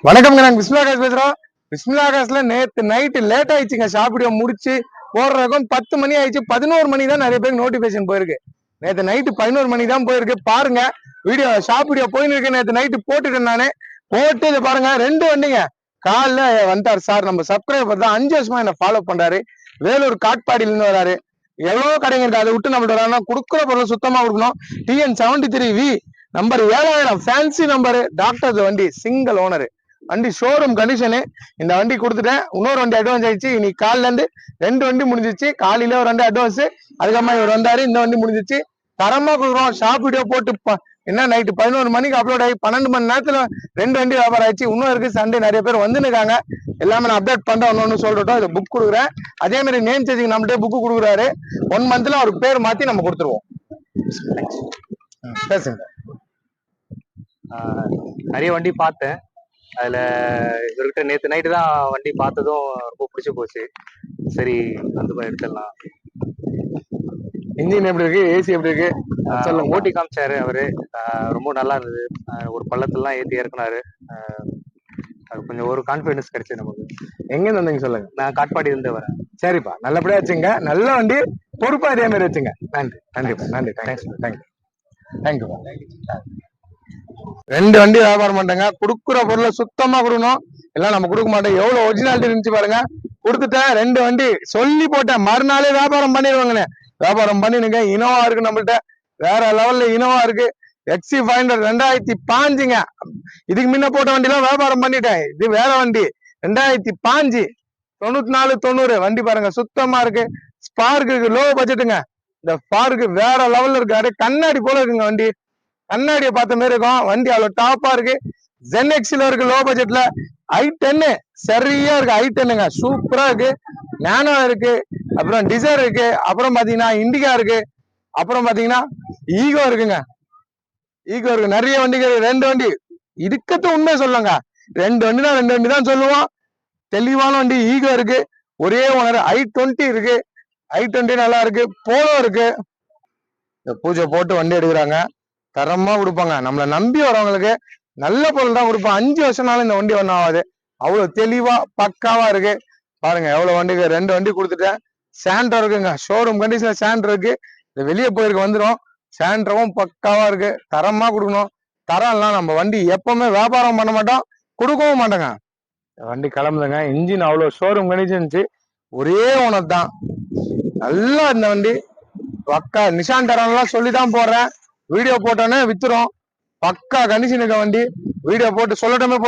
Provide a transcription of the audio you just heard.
வணக்கம்ங்க, நாங்க பிஸ்மிலா ஆகாஷ் பேசுறோம். பிஸ்மிலா ஆகாஷ்ல நேத்து நைட்டு லேட் ஆயிடுச்சுங்க. ஷாப் வீடியோ முடிச்சு போடுறதுக்கும் 10 மணி ஆயிடுச்சு. 11 மணி தான் நிறைய பேருக்கு நோட்டிபிகேஷன் போயிருக்கு. நேத்து நைட்டு 11 மணி தான் போயிருக்கு. பாருங்க வீடியோ, ஷாப் வீடியோ போயின்னு இருக்கு. நேத்து நைட்டு போட்டுட்டேன் நானு. போட்டு இதை பாருங்க, 2 வண்டிங்க காலைல வந்தாரு சார். நம்ம சப்ஸ்கிரைபர் தான், 5 வருஷமா என்ன ஃபாலோ பண்றாரு. வேலூர் காட்பாடியில இருந்து வராரு. எவ்வளவு கடைங்க இருக்கு, அதை விட்டு நம்மள்ட்ட வராங்கன்னா கொடுக்குற பொருள் சுத்தமா கொடுக்கணும். TN73V number 7000 fancy number, doctor வண்டி, சிங்கிள் ஓனர் வண்டி, ஷோரூம் கண்டிஷனு. இந்த வண்டி கொடுத்துட்டேன். இன்னொரு வண்டி அட்வான்ஸ் ஆயிடுச்சு. இன்னைக்கு காலில இருந்து 2 வண்டி முடிஞ்சிச்சு. காலையில ஒரு 2 அட்வான்ஸ், அதுக்கப்புறமா இவர் வந்தாரு. இந்த வண்டி முடிஞ்சிச்சு. தரமா கொடுக்குறோம். ஷாப் வீடியோ போட்டு என்ன நைட்டு 11 மணிக்கு அப்லோட் ஆகி 12 மணி நேரத்துல 2 வண்டி வியாபாரம் ஆயிடுச்சு. இன்னும் இருக்கு. சண்டே நிறைய பேர் வந்துருக்காங்க. எல்லாமே நான் அப்டேட் பண்றேன். ஒன்னு சொல்லிட்டோம். இது புக் கொடுக்குறேன். அதே மாதிரி நேம் சேஞ்சிங் நம்மகிட்ட புக் கொடுக்குறாரு. 1 மந்த்ல அவருக்கு பேர் மாத்தி நம்ம கொடுத்துருவோம். பேசுங்க. நிறைய வண்டி பார்த்தேன். அதுல இவர்கிட்ட நேற்று நைட்டு தான் வண்டி பார்த்ததும் ரொம்ப பிடிச்சி போச்சு. சரி வந்து எடுத்துடலாம். இன்ஜின் எப்படி இருக்கு, ஏசி எப்படி இருக்கு சொல்லுங்க. ஓட்டி காமிச்சாரு அவரு. ரொம்ப நல்லா இருந்தது. ஒரு பள்ளத்தெல்லாம் ஏற்றி இறக்குனாரு. அது கொஞ்சம் ஒரு கான்ஃபிடன்ஸ் கிடைச்சது நமக்கு. எங்க வந்தீங்க சொல்லுங்க. நான் காட்பாடி இருந்து வரேன். சரிப்பா, நல்லபடியா வச்சுங்க. நல்ல வண்டி, பொறுப்பா இதே மாதிரி வச்சுங்க. நன்றி நன்றிப்பா, நன்றி, தேங்க்யூ. 2 வண்டி வியாபாரம் பண்றேங்க. கொடுக்குற பொருளை சுத்தமா கொடுக்கணும். எல்லாம் நம்ம கொடுக்க மாட்டோம். எவ்வளவு ஒரிஜினாலிட்டி இருந்துச்சு பாருங்க. கொடுத்துட்டேன். 2 வண்டி சொல்லி போட்டேன். மறுநாளே வியாபாரம் பண்ணிடுவாங்கண்ணே. வியாபாரம் பண்ணிடுங்க. இனோவா இருக்கு நம்மள்ட்ட, வேற லெவல்ல இனோவா இருக்கு. XC500 2005ங்க. இதுக்கு முன்ன போட்ட வண்டிலாம் வியாபாரம் பண்ணிட்டேன். இது வேற வண்டி, 2005 9490 வண்டி பாருங்க. சுத்தமா இருக்கு. ஸ்பார்க் இருக்கு, லோ பட்ஜெட்டுங்க. இந்த ஸ்பார்க் வேற லெவல்ல இருக்கு. அப்படியே கண்ணாடி போல இருக்குங்க வண்டி. கண்ணாடியை பார்த்த மாதிரி இருக்கும் வண்டி. அவ்வளவு டாப்பா இருக்கு. ZX-ல இருக்கு, லோ பட்ஜெட்ல. i10 சரியா இருக்கு. i10ங்க சூப்பரா இருக்கு. நானோ இருக்கு, அப்புறம் டிசைர் இருக்கு, அப்புறம் பாத்தீங்கன்னா இண்டிகா இருக்கு, அப்புறம் பாத்தீங்கன்னா ஈகோ இருக்குங்க. ஈகோ இருக்கு. நிறைய வண்டிகள், 2 வண்டி இதுக்கத்து உண்மை சொல்லுங்க. 2 வண்டினா 2 வண்டி தான் சொல்லுவோம். தெளிவான வண்டி. ஈகோ இருக்கு, ஒரே ஓனர். i20 இருக்கு, i20 நல்லா இருக்கு. போலோ இருக்கு. பூஜை போட்டு வண்டி எடுக்கிறாங்க. தரமா கொடுப்பாங்க. நம்மளை நம்பி வரவங்களுக்கு நல்ல பொருள் தான் கொடுப்போம். 5 வருஷம்னாலும் இந்த வண்டி ஒன்றும் ஆகாது. அவ்வளவு தெளிவா பக்காவா இருக்கு. பாருங்க எவ்வளவு வண்டிக்கு 2 வண்டி கொடுத்துட்டேன். சாண்ட்ரா இருக்குங்க, ஷோரூம் கண்டிஷன்ல சாண்ட்ரா இருக்கு. இது வெளியே போயிருக்கு, வந்துடும். சாண்ட்ராவும் பக்காவா இருக்கு. தரமா கொடுக்கணும். தரம் எல்லாம் நம்ம வண்டி எப்பவுமே வியாபாரம் பண்ண மாட்டோம், கொடுக்கவும் மாட்டோங்க. வண்டி கிளம்புதுங்க. இன்ஜின் அவ்வளவு ஷோரூம் கண்டிஷன் இருந்துச்சு. ஒரே ஓனர் தான். நல்லா இந்த வண்டி பக்கா. நிஷான் தரம்லாம் சொல்லிதான் போடுறேன். வீடியோ போட்டோன்னே வித்துரும். பக்கா கண்டிஷன் இருக்க வண்டி. வீடியோ போட்டு சொல்லட்டுமே போட்டு